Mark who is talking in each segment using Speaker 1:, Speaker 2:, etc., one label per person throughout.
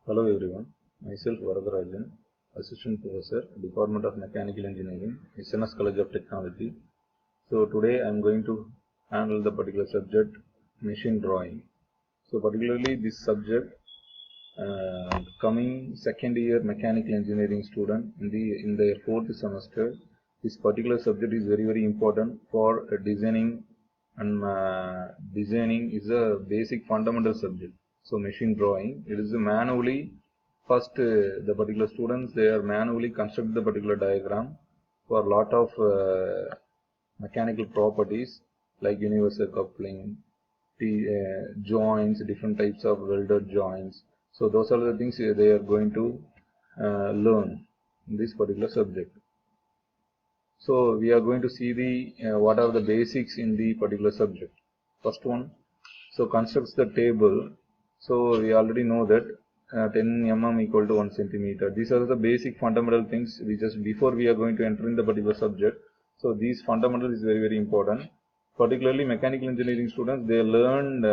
Speaker 1: Hello everyone, myself Varadarajan, Assistant Professor, Department of Mechanical Engineering, SNS College of Technology. So today I am going to handle the particular subject, machine drawing. So particularly this subject, coming second year mechanical engineering student in their fourth semester, this particular subject is very important for designing, and designing is a basic fundamental subject. So machine drawing, it is manually first the particular students, they are manually construct the particular diagram for a lot of mechanical properties like universal coupling, joints, different types of welded joints. So those are the things they are going to learn in this particular subject. So we are going to see the what are the basics in the particular subject. First one, so constructs the table. So we already know that 10 mm equal to 1 centimeter. These are the basic fundamental things we just before we are going to enter in the particular subject. So these fundamentals is very important. Particularly mechanical engineering students, they learned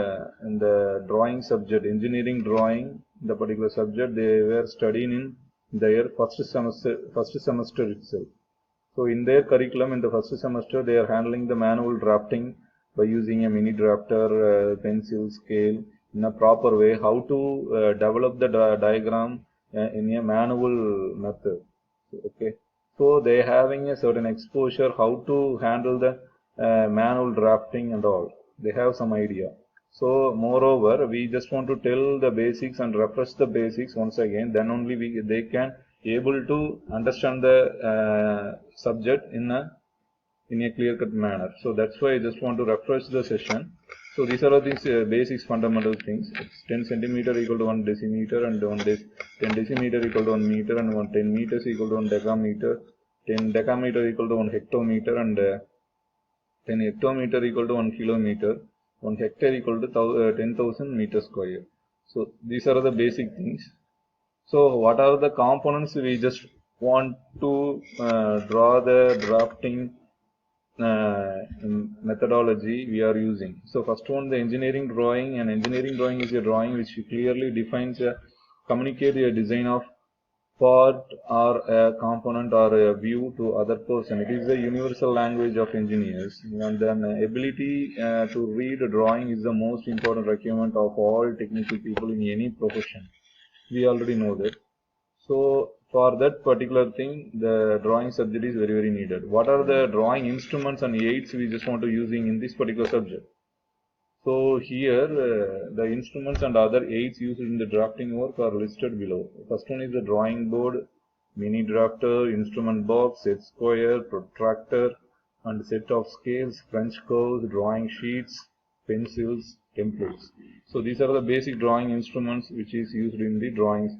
Speaker 1: in the drawing subject, engineering drawing, the particular subject they were studying in their first semester itself. So in their curriculum in the first semester, they are handling the manual drafting by using a mini drafter, pencil, scale in a proper way, how to develop the diagram in a manual method. Okay. So they having a certain exposure how to handle the manual drafting and all. They have some idea. So moreover, we just want to tell the basics and refresh the basics once again. Then only they can able to understand the subject in a clear-cut manner. So that's why I just want to refresh the session. So these are these basics, fundamental things. It's 10 centimeter equal to 1 decimeter, and 10 decimeter equal to 1 meter, and 10 meters equal to 1 decameter, 10 decameter equal to 1 hectometer, and 10 hectometer equal to 1 kilometer, 1 hectare equal to 10,000 meters square. So these are the basic things. So what are the components we just want to draw the drafting methodology we are using. So first one, the engineering drawing. And engineering drawing is a drawing which clearly defines communicate a design of part or a component or a view to other person. It is the universal language of engineers, and then ability to read a drawing is the most important requirement of all technical people in any profession. We already know that. So for that particular thing, the drawing subject is very needed. What are the drawing instruments and aids we just want to using in this particular subject? So here the instruments and other aids used in the drafting work are listed below. First one is the drawing board, mini drafter, instrument box, set square, protractor, and set of scales, French curves, drawing sheets, pencils, templates. So these are the basic drawing instruments which is used in the drawings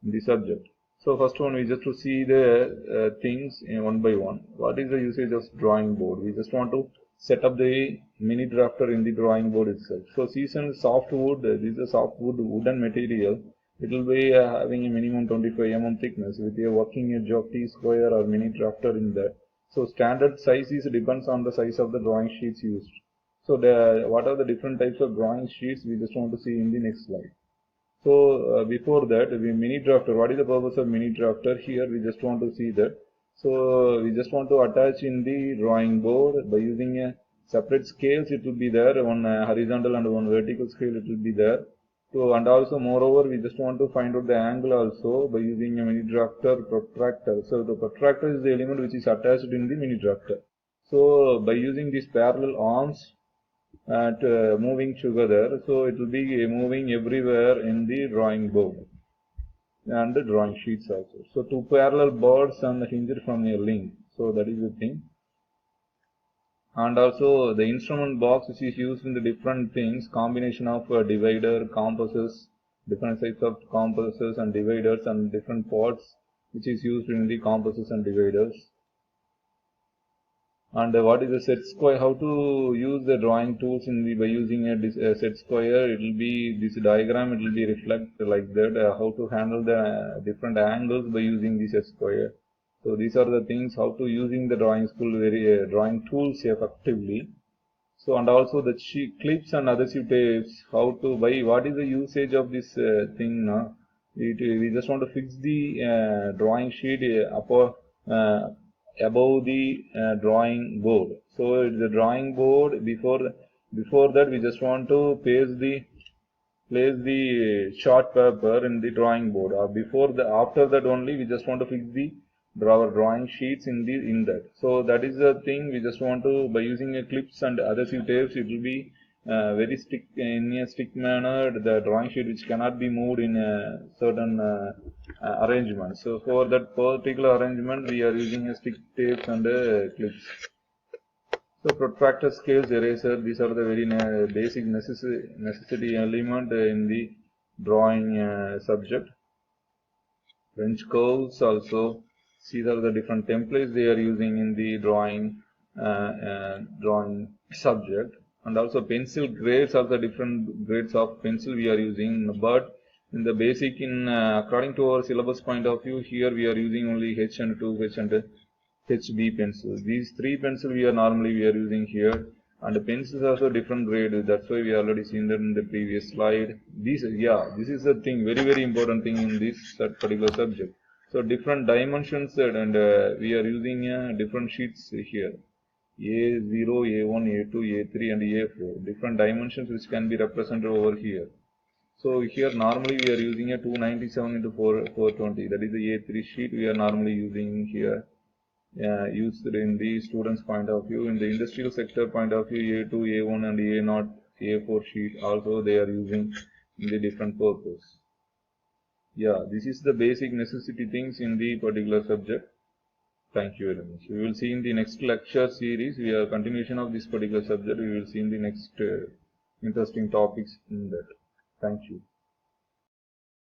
Speaker 1: in the subject. So first one, we just to see the things one by one. What is the usage of drawing board? We just want to set up the mini drafter in the drawing board itself. So seasoned softwood, this is a softwood wooden material. It will be having a minimum 25 mm thickness with a working edge of T square or mini drafter in that. So standard size is depends on the size of the drawing sheets used. So what are the different types of drawing sheets we just want to see in the next slide. So before that, mini drafter. What is the purpose of mini drafter? Here we just want to see that. So we just want to attach in the drawing board by using a separate scales. It will be there, one horizontal and one vertical scale. It will be there. So and also moreover, we just want to find out the angle also by using a mini drafter protractor. So the protractor is the element which is attached in the mini drafter. So by using these parallel arms and moving together, so it will be moving everywhere in the drawing board and the drawing sheets also. So two parallel boards and hinged from a link. So that is the thing. And also the instrument box which is used in the different things, combination of divider, compasses, different types of compasses and dividers, and different ports which is used in the compasses and dividers. And what is the set square? How to use the drawing tools in the by using a set square? It will be this diagram. It will be reflect like that. How to handle the different angles by using the set square. So these are the things how to using the drawing drawing tools effectively. So and also the clips and adhesive tapes. How to buy? What is the usage of this thing? we just want to fix the drawing sheet above the drawing board. So it's the drawing board. Before that, we just want to place the short paper in the drawing board. After that only, we just want to fix the drawing sheets in that. So that is the thing. We just want to, by using a clips and adhesive tapes, it will be very stick in a stick manner. The drawing sheet which cannot be moved in a certain arrangement. So for that particular arrangement, we are using a stick tapes and clips. So protractor, scales, eraser, these are the very basic necessity element in the drawing subject. Wrench curves also. These are the different templates they are using in the drawing subject. And also pencil grades are the different grades of pencil we are using. But in the basic, according to our syllabus point of view, here we are using only H and 2H and HB pencils. These three pencils we are using here, and the pencils are also different grade. That's why we already seen that in the previous slide. This is the thing, very important thing in this particular subject. So different dimensions and we are using different sheets here. A0, A1, A2, A3 and A4. Different dimensions which can be represented over here. So here normally we are using a 297 into 420. That is the A3 sheet we are normally using here. Used in the students point of view. In the industrial sector point of view, A2, A1 and A0, A4 sheet also they are using in the different purpose. Yeah, this is the basic necessity things in the particular subject. Thank you very much. We will see in the next lecture series. We are continuation of this particular subject. We will see in the next interesting topics in that. Thank you.